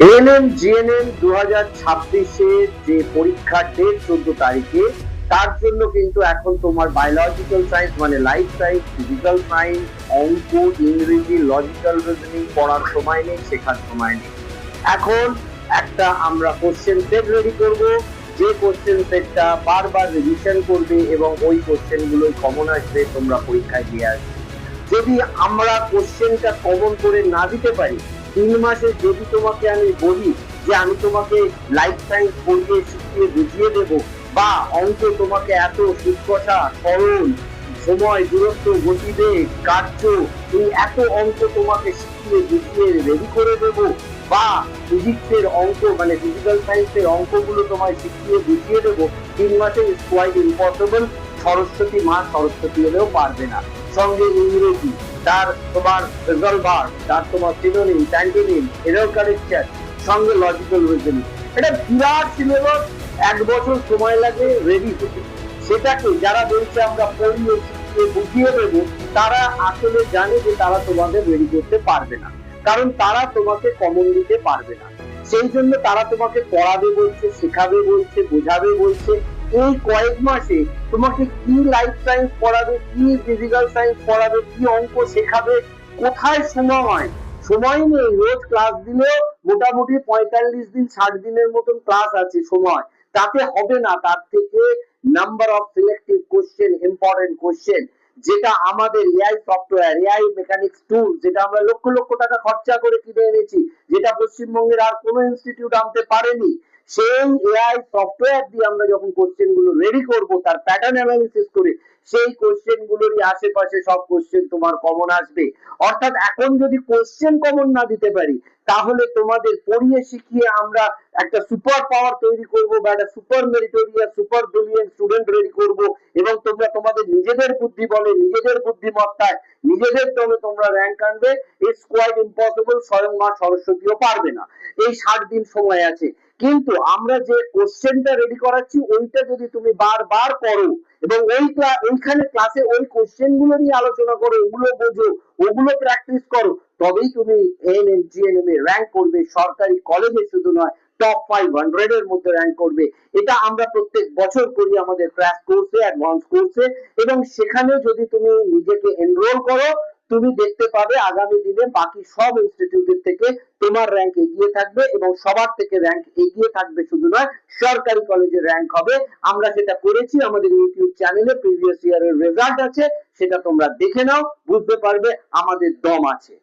ANM GNM 2026-এ যে পরীক্ষার date 14 তারিখে, তার জন্য কিন্তু এখন তোমার বায়োলজিক্যাল সায়েন্স মানে লাইফ সায়েন্স, ফিজিক্যাল সায়েন্স, অঙ্ক, ইংরেজি, লজিক্যাল রিজনিং পড়ার সময় নেই, শেখার সময় নেই। এখন একটা আমরা কোশ্চেন সেট রেডি করব, যে কোশ্চেন সেটটা বারবার রিভিশন করবে এবং ওই কোশ্চেন গুলোই কমন আসবে, তোমরা পরীক্ষায় দিয়ে আসবে। যদি আমরা কোশ্চেনটা কমন করে না দিতে পারি, 3 মাসে যদি তোমাকে আমি বলি যে আমি তোমাকে লাইফ সায়েন্স পড়িয়ে শিখিয়ে বুঝিয়ে দেব, বা অঙ্ক তোমাকে এত সুস্পষ্ট সরল সময়, দূরত্ব, গতিবেগ, কার্য, এই এত অঙ্ক তোমাকে শিখিয়ে বুঝিয়ে রেডি করে দেব, বা ফিজিক্সের অঙ্ক মানে ফিজিক্যাল সায়েন্সের অঙ্কগুলো তোমায় শিখিয়ে বুঝিয়ে দেবো, 3 মাসে ইজ কোয়াইট ইম্পসিবল। সরস্বতী মা সরস্বতী হলেও পারবে না। সঙ্গে ইংরেজি, তার তোমার রিজলভার, তার তোমার সিনোনিম, অ্যান্টোনিম, এরর কারেকশন, সঙ্গে লজিক্যাল রিজনিং। এটা বিরাট সিলেবাস, 1 বছর সময় লাগে রেডি হতে। সেটাকে যারা বলছে আমরা পড়িয়ে শিখিয়ে বুঝিয়ে দেবো, তারা আসলে জানে যে তারা তোমাদের রেডি করতে পারবে না, কারণ তারা তোমাকে কমন দিতে পারবে না। সেই জন্য তারা তোমাকে পড়াবে বলছে, শেখাবে বলছে, বোঝাবে বলছে। এই কয়েক মাসে তোমাকে কি লাইফ সায়েন্স পড়াবে, কি ফিজিক্যাল সায়েন্স পড়াবে, কি অঙ্ক শেখাবে, কোথায় সময়? সময় নেই। রোজ ক্লাস দিলেও মোটামুটি 45 দিন 60 দিনের মতন ক্লাস আছে সময়, তাতে হবে না। তার থেকে number of selective question, important question, যেটা আমাদের এআই সফটওয়্যার, এআই মেকানিক্স টুল, যেটা আমরা লক্ষ লক্ষ টাকা খরচা করে কিনে এনেছি, যেটা পশ্চিমবঙ্গের আর কোনো ইনস্টিটিউট আনতে পারেনি, সেই এআই সফটওয়্যার দিয়ে আমরা যখন কোশ্চেন গুলো রেডি করব, তার প্যাটার্ন অ্যানালিসিস করে, সেই কোশ্চেন গুলোরই আশেপাশে সব কোশ্চেন তোমার কমন আসবে। অর্থাৎ এখন যদি কোশ্চেন কমন না দিতে পারি, তাহলে তোমাদের পড়িয়ে শিখিয়ে আমরা একটা সুপার পাওয়ার তৈরি করব, বা একটা super meritorious, super brilliant student ready করব, এবং তোমরা তোমাদের নিজেদের বুদ্ধি বলে, নিজেদের বুদ্ধিমত্তায়, নিজেদের দমে তোমরা র্যাঙ্ক আনবে। It's quite impossible. স্বয়ং মা সরস্বতীও পারবে না। এই 60 দিন সময় আছে। কিন্তু আমরা যে কোশ্চেনটা রেডি করাচ্ছি, ওইটা যদি তুমি বারবার করো এবং ওইখানে ক্লাসে ওই কোশ্চেন গুলো নিয়ে আলোচনা করো, ওগুলো বোঝো, ওগুলো প্র্যাকটিস করো, তবেই তুমি এএনএম জিএনএম এ র্যাঙ্ক করবে। সরকারি কলেজে শুধু নয়, টপ 500 এর মধ্যে র্যাঙ্ক করবে। এটা আমরা প্রত্যেক বছর করি আমাদের ক্র্যাশ কোর্সে, অ্যাডভান্স কোর্সে, এবং সেখানে যদি তুমি নিজেকে এনরোল করো, তুমি দেখতে পাবে আগামী দিনে বাকি সব ইনস্টিটিউটের থেকে তোমার র্যাঙ্ক এগিয়ে থাকবে, এবং সবার থেকে র্যাঙ্ক এগিয়ে থাকবে শুধু নয়, সরকারি কলেজের র্যাঙ্ক হবে। আমরা সেটা করেছি, আমাদের ইউটিউব চ্যানেলে প্রিভিয়াস ইয়ারের রেজাল্ট আছে, সেটা তোমরা দেখে নাও, বুঝতে পারবে আমাদের দম আছে।